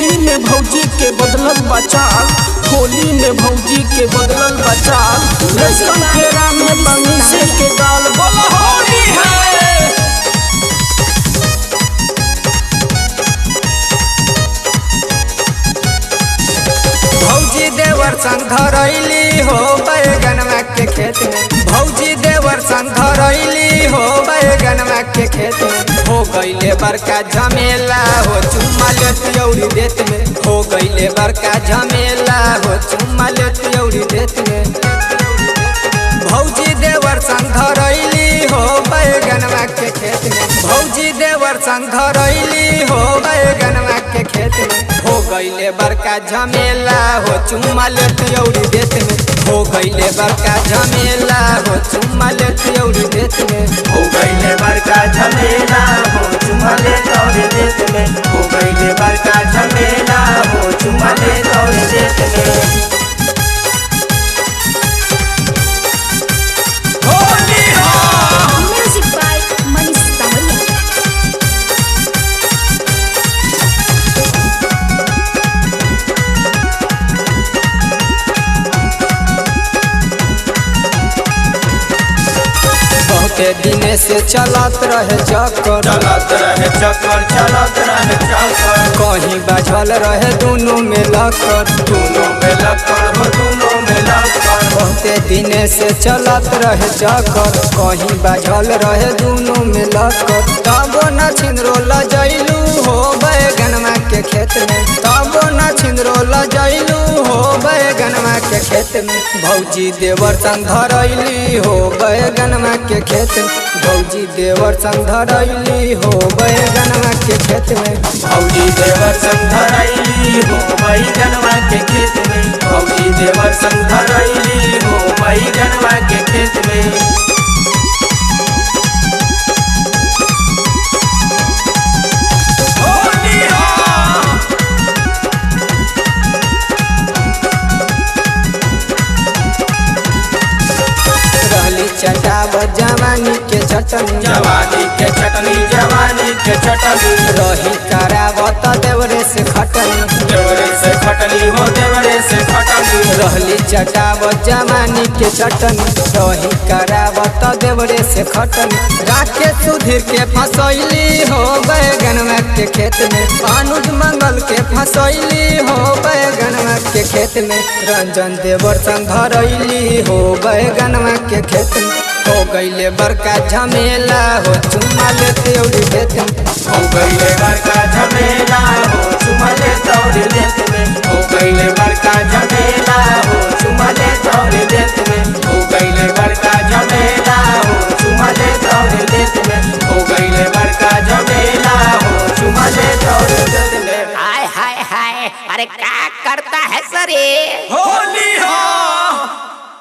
होली में भौजी के बदलल बचाल, होली में भौजी के बदलल बचाल, लड़कन फेरा में बंसी के गाल, बोला होली है। भौजी देवर संग धरैली हो बैगनवा के खेत में, भौजी देवर संग धरैली हो बैगनवा के खेत में। हो गईले बड़का झमेला हो चुम्मा लेती औरी देत में, हो गईले बड़का झमेला हो चुम्मा लेती औरी देत में। भौजी देवर संग धरैली हो बैगनवा के खेत में, भौजी देवर संग धरैली हो बैगनवा के खेत में। हो गईले बड़का झमेला हो चुम्मा लेती औरी देत में, हो गईले बड़का झमेला हो चुम्मा लेती औरी देत में। हो गईले बड़का झमेला हो चुम्मा लेत औरी देत में, हो गईले बड़का झमेला हो चुम्मा लेत औरी देत में। Music by Manish Tamaria. बहुते दिन से चलत रहे चक्कर, चलत रहे चक्कर, चलत रहे चक्कर, कहीं बाझल रहे दोनों में लक्कर, दोनों में लक्कर हो दोनों में लक्कर। बहुते दिन से चलत रहे चक्कर, कहीं बाझल रहे दोनों में लक्कर। तबो न छिंदरो लजैलू हो बैगनवा के खेत में, तबो न छिंदरो लजैलू हो बैगनवा के खेत में। भौजी देवर संग धरैली हो बैगनवा के खेत में, भौजी देवर संग धरैली हो बैगनवा के खेत में। भौजी देवर संग धरैली हो बैगनवा के खेत में, भौजी देवर संग धरैली हो बैगनवा के खेत में। रहली चटाब जवानी के चटनी, जवानी के चटनी, जवानी के चटनी, रही करावत देवरे से खटनी, देवरे से खटनी हो देवरे से खटनी। रहली चटाब जवानी के चटनी, रही करावत देवरे से खटनी। राके सुधीर के फसैली हो बैगनवा के खेत में, अनुज मंगल के फसैली हो बैगनवा के खेत में। रंजन देवर संग धरैली हो बैगनवा के खेत में। हो गईले बड़का झमेला हो चुम्मा लेते औरी देत में, हो गईले बड़का झमेला हो चुम्मा लेत औरी देत में, हो गईले बड़का झमेला हो चुम्मा लेत औरी देत में, हो गईले बड़का झमेला हो चुम्मा लेत औरी देत में, हो गईले बड़का झमेला हो चुम्मा लेत औरी देत में। हाय हाय हाय, अरे क्या करता है सर ये।